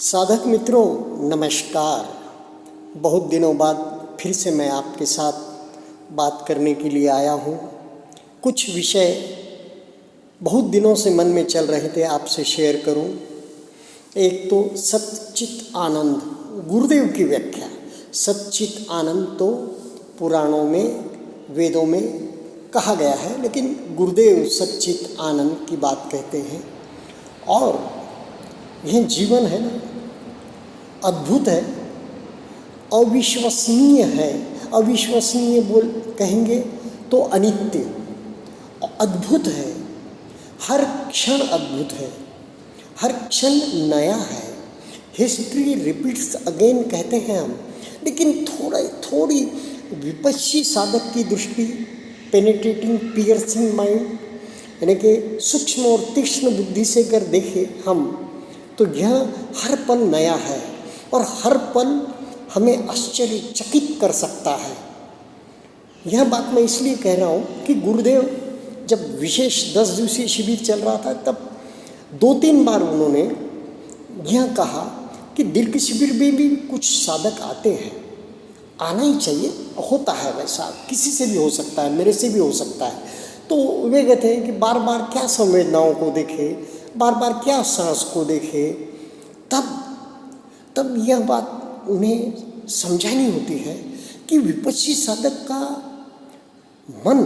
साधक मित्रों नमस्कार। बहुत दिनों बाद फिर से मैं आपके साथ बात करने के लिए आया हूँ। कुछ विषय बहुत दिनों से मन में चल रहे थे, आपसे शेयर करूँ। एक तो सच्चित आनंद, गुरुदेव की व्याख्या। सच्चित आनंद तो पुराणों में, वेदों में कहा गया है, लेकिन गुरुदेव सच्चित आनंद की बात कहते हैं। और यह जीवन है ना, अद्भुत है, अविश्वसनीय है। अविश्वसनीय बोल कहेंगे तो अनित्य, अद्भुत है। हर क्षण अद्भुत है, हर क्षण नया है। हिस्ट्री रिपीट्स अगेन कहते हैं हम, लेकिन थोड़ी विपश्ची साधक की दृष्टि, पेनिट्रेटिंग पियर्सिंग माइंड, यानी कि सूक्ष्म और तीक्ष्ण बुद्धि से अगर देखें हम, तो यह हर पल नया है और हर पल हमें आश्चर्यचकित कर सकता है। यह बात मैं इसलिए कह रहा हूँ कि गुरुदेव जब विशेष 10 दिवसीय शिविर चल रहा था, तब 2-3 बार उन्होंने यह कहा कि दीर्घ शिविर में भी कुछ साधक आते हैं, आना ही चाहिए, होता है वैसा, किसी से भी हो सकता है, मेरे से भी हो सकता है। तो वे कहते हैं कि बार बार क्या संवेदनाओं को देखे, बार बार क्या सांस को देखे, तब यह बात उन्हें समझानी होती है कि विपश्ची साधक का मन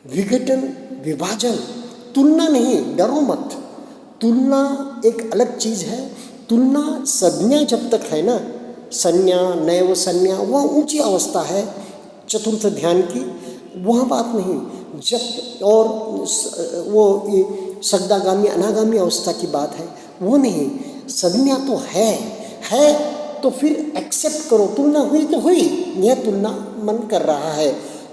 विघटन, विभाजन, तुलना नहीं, डरो मत। तुलना एक अलग चीज़ है। तुलना संज्ञा जब तक है ना, संज्ञा, नैव संज्ञा, वह ऊंची अवस्था है चतुर्थ ध्यान की, वह बात नहीं। जब और वो सगदागामी अनागामी अवस्था की बात है, वो नहीं। संज्ञा तो है तो फिर एक्सेप्ट करो। तुलना हुई तो हुई, यह तुलना मन कर रहा है,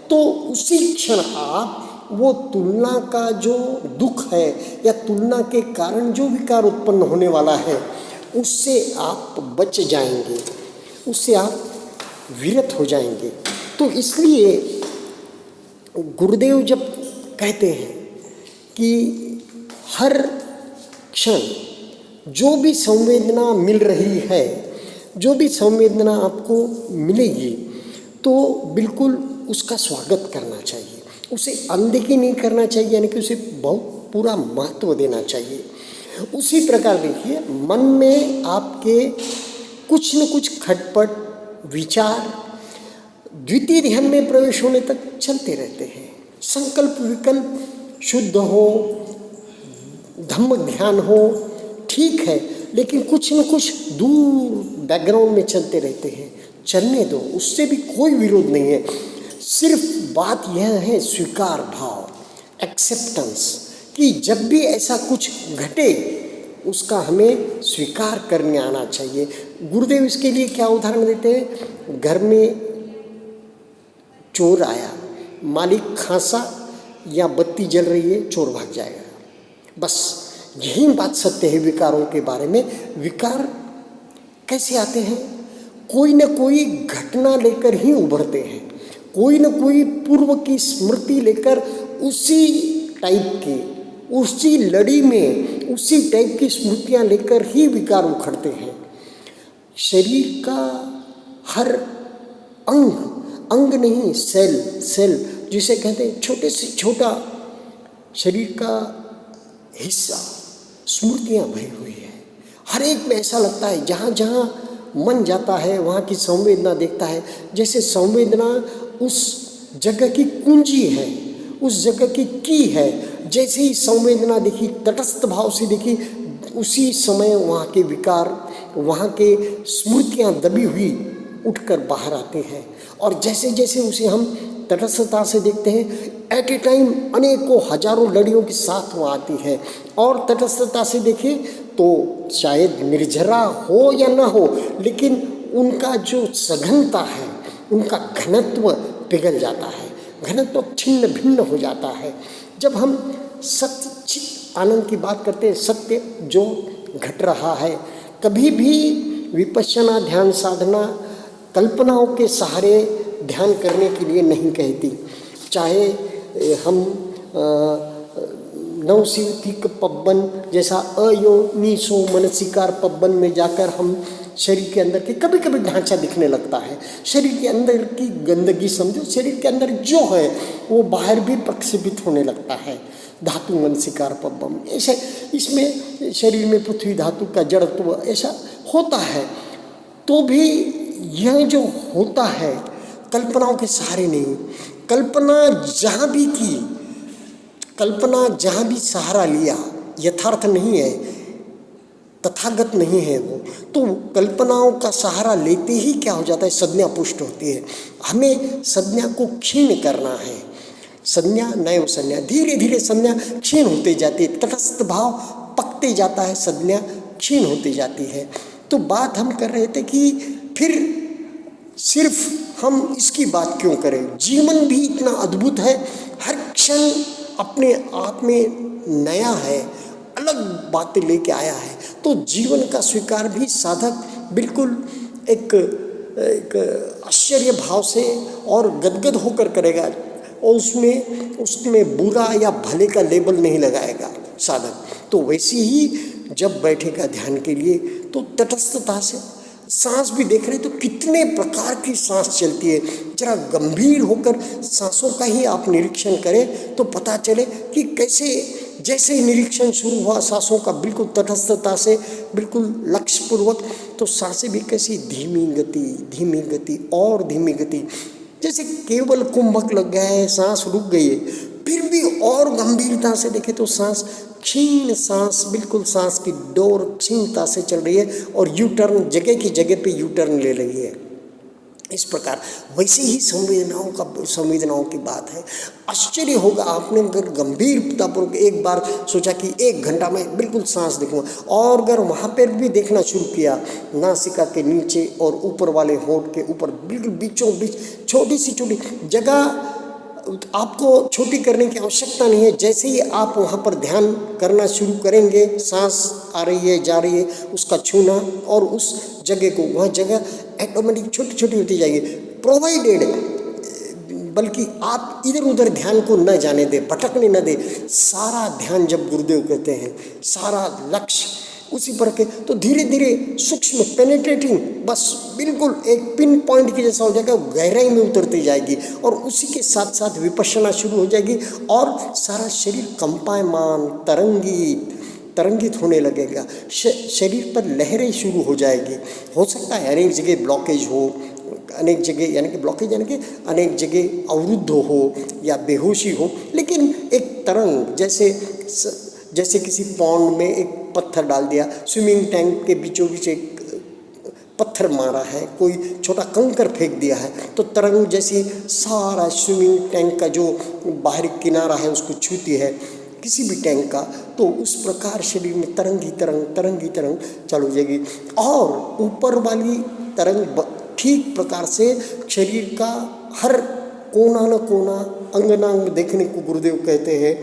तो उसी क्षण आप वो तुलना का जो दुख है या तुलना के कारण जो विकार उत्पन्न होने वाला है, उससे आप बच जाएंगे, उससे आप विरत हो जाएंगे। तो इसलिए गुरुदेव जब कहते हैं कि हर क्षण जो भी संवेदना मिल रही है, जो भी संवेदना आपको मिलेगी, तो बिल्कुल उसका स्वागत करना चाहिए, उसे अनदेखी नहीं करना चाहिए, यानी कि उसे बहुत पूरा महत्व देना चाहिए। उसी प्रकार देखिए, मन में आपके कुछ न कुछ खटपट विचार द्वितीय ध्यान में प्रवेश होने तक चलते रहते हैं। संकल्प विकल्प शुद्ध हो, धम्म ध्यान हो, ठीक है, लेकिन कुछ न कुछ दूर बैकग्राउंड में चलते रहते हैं। चलने दो, उससे भी कोई विरोध नहीं है। सिर्फ बात यह है स्वीकार भाव, एक्सेप्टेंस, कि जब भी ऐसा कुछ घटे उसका हमें स्वीकार करने आना चाहिए। गुरुदेव इसके लिए क्या उदाहरण देते हैं? घर में चोर आया, मालिक खांसा या बत्ती जल रही है, चोर भाग जाएगा। बस यही बात सत्य है विकारों के बारे में। विकार कैसे आते हैं? कोई न कोई घटना लेकर ही उभरते हैं, कोई न कोई पूर्व की स्मृति लेकर उसी टाइप की, उसी लड़ी में उसी टाइप की स्मृतियाँ लेकर ही विकार उखड़ते हैं। शरीर का हर अंग नहीं, सेल जिसे कहते हैं, छोटे से छोटा शरीर का हिस्सा स्मृतियाँ भरी हुई है। हर एक में ऐसा लगता है, जहाँ जहाँ मन जाता है वहाँ की संवेदना देखता है, जैसे संवेदना उस जगह की कुंजी है, उस जगह की है। जैसे ही संवेदना देखी, तटस्थ भाव से देखी, उसी समय वहाँ के विकार, वहाँ के स्मृतियाँ दबी हुई उठकर बाहर आते हैं। और जैसे जैसे उसे हम तटस्थता से देखते हैं, एट ए टाइम अनेकों हजारों लड़ियों के साथ वो आती है। और तटस्थता से देखें तो शायद निर्जरा हो या ना हो, लेकिन उनका जो सघनता है, उनका घनत्व पिघल जाता है, घनत्व छिन्न भिन्न हो जाता है। जब हम सच्चित आनंद की बात करते हैं, सत्य जो घट रहा है, कभी भी विपश्यना ध्यान साधना कल्पनाओं के सहारे ध्यान करने के लिए नहीं कहती। चाहे हम नवशिवतिक पब्बन जैसा अयोनिसो मनसिकार पब्बन में जाकर हम शरीर के अंदर के कभी कभी ढांचा दिखने लगता है। शरीर के अंदर की गंदगी समझो, शरीर के अंदर जो है वो बाहर भी प्रक्षेपित होने लगता है। धातु मनसिकार पब्बम, ऐसे इसमें शरीर में पृथ्वी धातु का जड़त्व ऐसा होता है। तो भी यह जो होता है कल्पनाओं के सहारे नहीं, कल्पना जहाँ भी की, कल्पना जहाँ भी सहारा लिया, यथार्थ नहीं है, तथागत नहीं है वो। तो कल्पनाओं का सहारा लेते ही क्या हो जाता है, संज्ञा पुष्ट होती है। हमें संज्ञा को क्षीण करना है। संज्ञा नैव संज्ञा, धीरे धीरे संज्ञा क्षीण होती जाती है, तटस्थ भाव पकते जाता है, संज्ञा क्षीण होती जाती है। तो बात हम कर रहे थे कि फिर सिर्फ हम इसकी बात क्यों करें, जीवन भी इतना अद्भुत है, हर क्षण अपने आप में नया है, अलग बातें लेके आया है। तो जीवन का स्वीकार भी साधक बिल्कुल एक आश्चर्य भाव से और गदगद होकर करेगा, और उसमें बुरा या भले का लेबल नहीं लगाएगा साधक। तो वैसे ही जब बैठेगा ध्यान के लिए तो तटस्थता से, सांस भी देख रहे तो कितने प्रकार की सांस चलती है, जरा गंभीर होकर सांसों का ही आप निरीक्षण करें तो पता चले कि कैसे जैसे निरीक्षण शुरू हुआ सांसों का बिल्कुल तटस्थता से, बिल्कुल लक्ष्यपूर्वक, तो सांसें भी कैसी धीमी गति और धीमी गति, जैसे केवल कुंभक लग गया है, सांस रुक गई है, फिर भी और गंभीरता से देखें तो सांस क्षीण, सांस बिल्कुल सांस की डोर क्षीणता से चल रही है और यू टर्न जगह की जगह पे यू टर्न ले रही है। इस प्रकार वैसे ही संवेदनाओं की बात है। आश्चर्य होगा, आपने अगर गंभीरतापूर्वक एक बार सोचा कि 1 घंटा में बिल्कुल सांस देखूंगा, और अगर वहाँ पर भी देखना शुरू किया, नासिका के नीचे और ऊपर वाले होंठ के ऊपर बिल्कुल बीचों बीच छोटी सी जगह, आपको छोटी करने की आवश्यकता नहीं है। जैसे ही आप वहाँ पर ध्यान करना शुरू करेंगे, सांस आ रही है जा रही है, उसका छूना और उस जगह को, वह जगह ऑटोमेटिक छोटी छोटी होती जाएगी, प्रोवाइडेड, बल्कि आप इधर उधर ध्यान को न जाने दें, भटकने न दें। सारा ध्यान, जब गुरुदेव कहते हैं सारा लक्ष्य उसी पर के, तो धीरे धीरे सूक्ष्म पेनिट्रेटिंग, बस बिल्कुल एक पिन पॉइंट की जैसा हो जाएगा, गहराई में उतरती जाएगी और उसी के साथ साथ विपश्यना शुरू हो जाएगी और सारा शरीर कंपायमान, तरंगित होने लगेगा, शरीर पर लहरें शुरू हो जाएगी। हो सकता है अनेक जगह ब्लॉकेज हो, अनेक जगह यानी कि ब्लॉकेज यानी कि अनेक जगह अवरुद्ध हो या बेहोशी हो, लेकिन एक तरंग, जैसे किसी पॉन्ड में एक पत्थर डाल दिया, स्विमिंग टैंक के बीचों बीच एक पत्थर मारा है, कोई छोटा कंकर फेंक दिया है, तो तरंग जैसी सारा स्विमिंग टैंक का जो बाहरी किनारा है उसको छूती है, किसी भी टैंक का, तो उस प्रकार शरीर में तरंग ही तरंग चालू हो जाएगी। और ऊपर वाली तरंग ठीक प्रकार से शरीर का हर कोना न कोना, अंग देखने को गुरुदेव कहते हैं।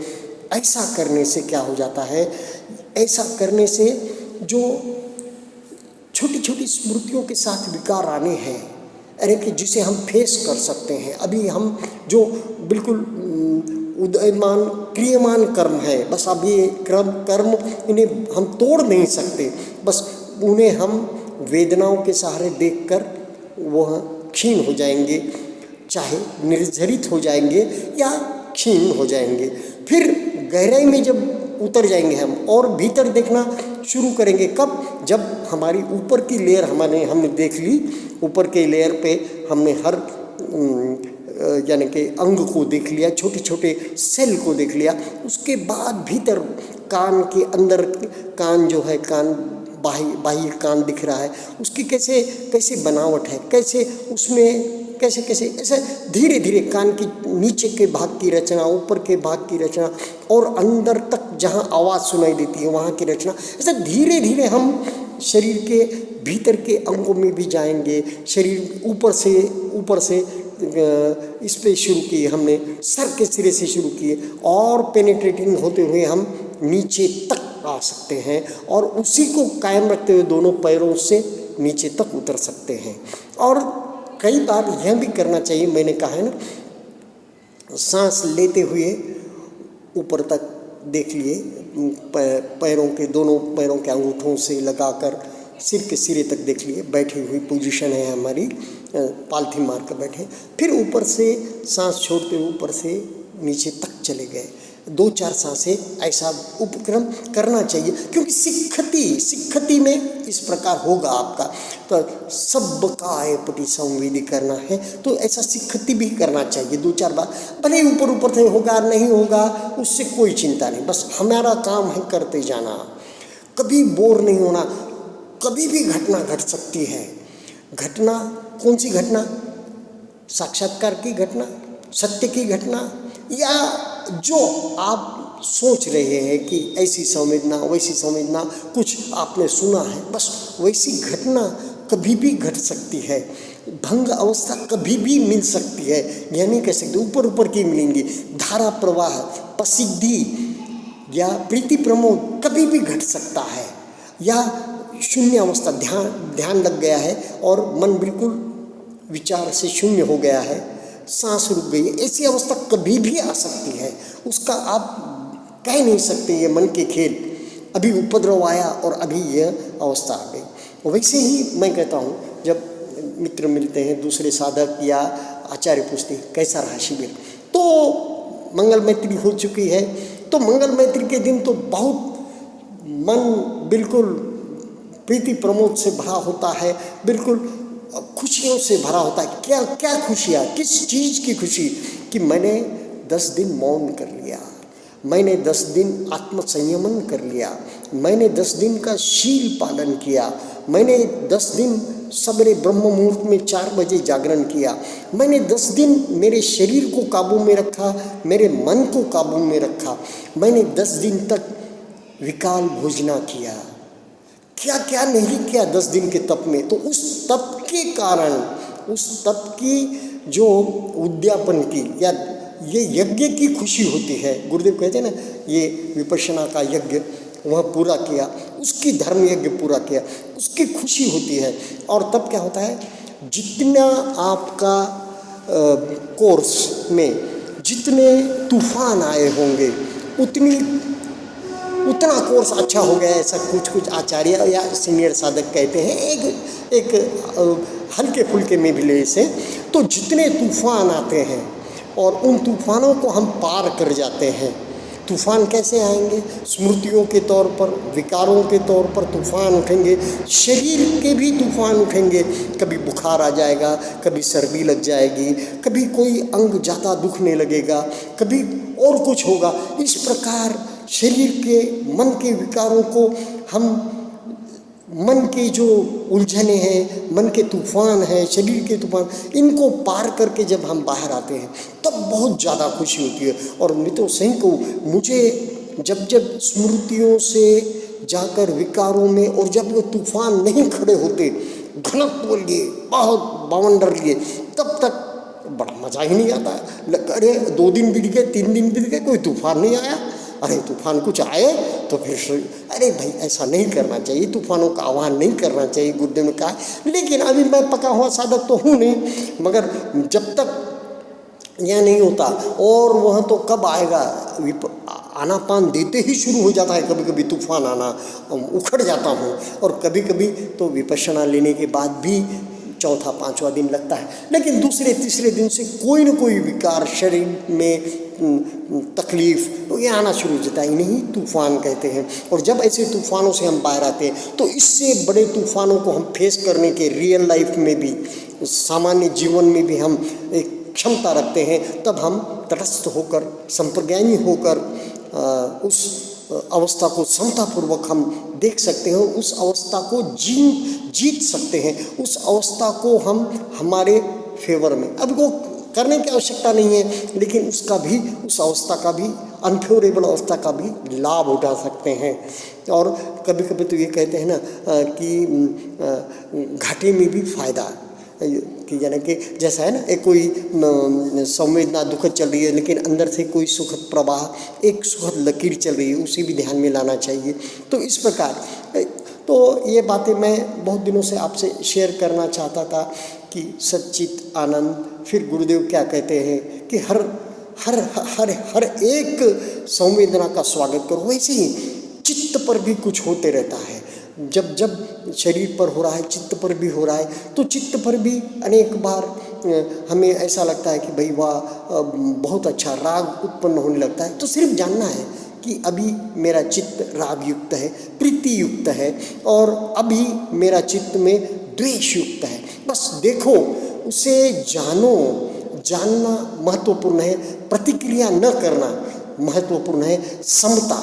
ऐसा करने से क्या हो जाता है, ऐसा करने से जो छोटी छोटी स्मृतियों के साथ विकार आने हैं, अरे कि जिसे हम फेस कर सकते हैं, अभी हम जो बिल्कुल उदयमान क्रियमान कर्म है, बस अब ये कर्म इन्हें हम तोड़ नहीं सकते, बस उन्हें हम वेदनाओं के सहारे देखकर वह क्षीण हो जाएंगे, चाहे निर्जरित हो जाएंगे या क्षीण हो जाएंगे। फिर गहराई में जब उतर जाएंगे हम और भीतर देखना शुरू करेंगे, कब? जब हमारी ऊपर की लेयर हमने देख ली, ऊपर के लेयर पे हमने हर यानी कि अंग को देख लिया, छोटे छोटे सेल को देख लिया, उसके बाद भीतर कान के अंदर, कान जो है, कान बाह्य कान दिख रहा है, उसकी कैसे बनावट है, कैसे उसमें कैसे ऐसे धीरे धीरे कान की नीचे के भाग की रचना, ऊपर के भाग की रचना और अंदर तक जहाँ आवाज़ सुनाई देती है वहाँ की रचना, ऐसे धीरे धीरे हम शरीर के भीतर के अंगों में भी जाएंगे। शरीर ऊपर से इस पे शुरू किए हमने, सर के सिरे से शुरू किए और पेनिट्रेटिंग होते हुए हम नीचे तक आ सकते हैं और उसी को कायम रखते हुए दोनों पैरों से नीचे तक उतर सकते हैं। और कई बार यह भी करना चाहिए, मैंने कहा है ना, सांस लेते हुए ऊपर तक देख लिए, पैरों के दोनों पैरों के अंगूठों से लगाकर सिर के सिरे तक देख लिए, बैठी हुई पोजीशन है हमारी, पालथी मार कर बैठे। फिर ऊपर से सांस छोड़ते ऊपर से नीचे तक चले गए, 2-4 सांसें ऐसा उपक्रम करना चाहिए, क्योंकि सिक्खति में इस प्रकार होगा आपका। तो सब काय पटी संवेदी करना है, तो ऐसा सिक्खति भी करना चाहिए 2-4 बार। भले ऊपर ऊपर से होगा नहीं होगा उससे कोई चिंता नहीं, बस हमारा काम है करते जाना, कभी बोर नहीं होना। कभी भी घटना घट सकती है। घटना कौन सी घटना? साक्षात्कार की घटना, सत्य की घटना, या जो आप सोच रहे हैं कि ऐसी संवेदना वैसी संवेदना, कुछ आपने सुना है, बस वैसी घटना कभी भी घट सकती है। भंग अवस्था कभी भी मिल सकती है, यह नहीं कह सकते ऊपर ऊपर की मिलेंगी। धारा प्रवाह, प्रसिद्धि या प्रीति प्रमोद कभी भी घट सकता है, या शून्य अवस्था, ध्यान लग गया है और मन बिल्कुल विचार से शून्य हो गया है, सांस रुक गई है, ऐसी अवस्था कभी भी आ सकती है। उसका आप कह नहीं सकते ये मन के खेल, अभी उपद्रव आया और अभी यह अवस्था आ गई। वैसे ही मैं कहता हूँ, जब मित्र मिलते हैं, दूसरे साधक या आचार्य पूछते हैं कैसा रहा शिविर, तो मंगल मैत्री हो चुकी है, तो मंगल मैत्री के दिन तो बहुत मन बिल्कुल प्रीति प्रमोद से भरा होता है, बिल्कुल खुशियों से भरा होता है। क्या क्या खुशियाँ, किस चीज़ की खुशी? कि मैंने 10 दिन मौन कर लिया, मैंने 10 दिन आत्म संयमन कर लिया, मैंने 10 दिन का शील पालन किया, मैंने 10 दिन सवेरे ब्रह्म मुहूर्त में 4 बजे जागरण किया, मैंने 10 दिन मेरे शरीर को काबू में रखा, मेरे मन को काबू में रखा, मैंने 10 दिन तक विकाल भोजना किया। क्या क्या नहीं किया 10 दिन के तप में। तो उस तप के कारण, उस तप की जो उद्यापन की या ये यज्ञ की खुशी होती है, गुरुदेव कहते हैं ना, ये विपश्यना का यज्ञ वह पूरा किया, उसकी धर्म यज्ञ पूरा किया, उसकी खुशी होती है। और तब क्या होता है, जितना आपका कोर्स में जितने तूफान आए होंगे उतना कोर्स अच्छा हो गया, ऐसा कुछ आचार्य या सीनियर साधक कहते हैं। एक हल्के फुल्के में भी ले से, तो जितने तूफान आते हैं और उन तूफानों को हम पार कर जाते हैं। तूफान कैसे आएंगे? स्मृतियों के तौर पर, विकारों के तौर पर तूफान उठेंगे, शरीर के भी तूफान उठेंगे। कभी बुखार आ जाएगा, कभी सर्दी लग जाएगी, कभी कोई अंग ज़्यादा दुखने लगेगा, कभी और कुछ होगा। इस प्रकार शरीर के, मन के विकारों को हम, मन के जो उलझने हैं, मन के तूफान हैं, शरीर के तूफान, इनको पार करके जब हम बाहर आते हैं तब बहुत ज़्यादा खुशी होती है। और मैं तो सही कहूँ, मुझे जब स्मृतियों से जाकर विकारों में, और जब वो तूफान नहीं खड़े होते, घनत्व लिए, बहुत बवंडर लिए, तब तक बड़ा मज़ा ही नहीं आता है। अरे 2 दिन बीत गए, 3 दिन बीत गए, कोई तूफान नहीं आया। अरे तूफान कुछ आए तो फिर अरे भाई ऐसा नहीं करना चाहिए, तूफानों का आह्वान नहीं करना चाहिए, गुरुदेव ने कहा। लेकिन अभी मैं पका हुआ साधक तो हूँ नहीं, मगर जब तक यह नहीं होता, और वह तो कब आएगा, आनापान देते ही शुरू हो जाता है कभी कभी तूफान आना, उखड़ जाता हूँ। और कभी कभी तो विपश्यना लेने के बाद भी 4-5वां दिन लगता है, लेकिन दूसरे तीसरे दिन से कोई न कोई विकार, शरीर में तकलीफ ये आना शुरू हो जाता है, इन्हीं तूफान कहते हैं। और जब ऐसे तूफानों से हम बाहर आते हैं, तो इससे बड़े तूफानों को हम फेस करने के रियल लाइफ में भी, सामान्य जीवन में भी हम एक क्षमता रखते हैं। तब हम तटस्थ होकर, संप्रज्ञानी होकर उस अवस्था को समतापूर्वक हम देख सकते हैं, उस अवस्था को जीत सकते हैं, उस अवस्था को हम हमारे फेवर में, अब वो करने की आवश्यकता नहीं है, लेकिन उसका भी, उस अवस्था का भी, अनफेवरेबल अवस्था का भी लाभ उठा सकते हैं। और कभी कभी तो ये कहते हैं ना कि घाटे में भी फायदा, कि यानी कि जैसा है ना, एक कोई संवेदना दुखद चल रही है, लेकिन अंदर से कोई सुखद प्रवाह, एक सुखद लकीर चल रही है, उसे भी ध्यान में लाना चाहिए। तो इस प्रकार, तो ये बातें मैं बहुत दिनों से आपसे शेयर करना चाहता था कि सच्चित आनंद। फिर गुरुदेव क्या कहते हैं कि हर हर हर एक संवेदना का स्वागत करो। वैसे ही चित्त पर भी कुछ होते रहता है। जब जब शरीर पर हो रहा है, चित्त पर भी हो रहा है, तो चित्त पर भी अनेक बार हमें ऐसा लगता है कि भाई वाह, बहुत अच्छा राग उत्पन्न होने लगता है। तो सिर्फ जानना है कि अभी मेरा चित्त राग युक्त है, प्रीति युक्त है, और अभी मेरा चित्त में द्वेष युक्त है। बस देखो, उसे जानो। जानना महत्वपूर्ण है, प्रतिक्रिया न करना महत्वपूर्ण है। समता,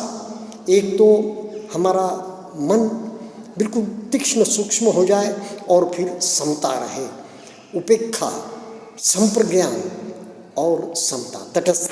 एक तो हमारा मन बिल्कुल तीक्ष्ण सूक्ष्म हो जाए और फिर समता रहे, उपेक्षा, संप्रज्ञान और समता, तटस्थ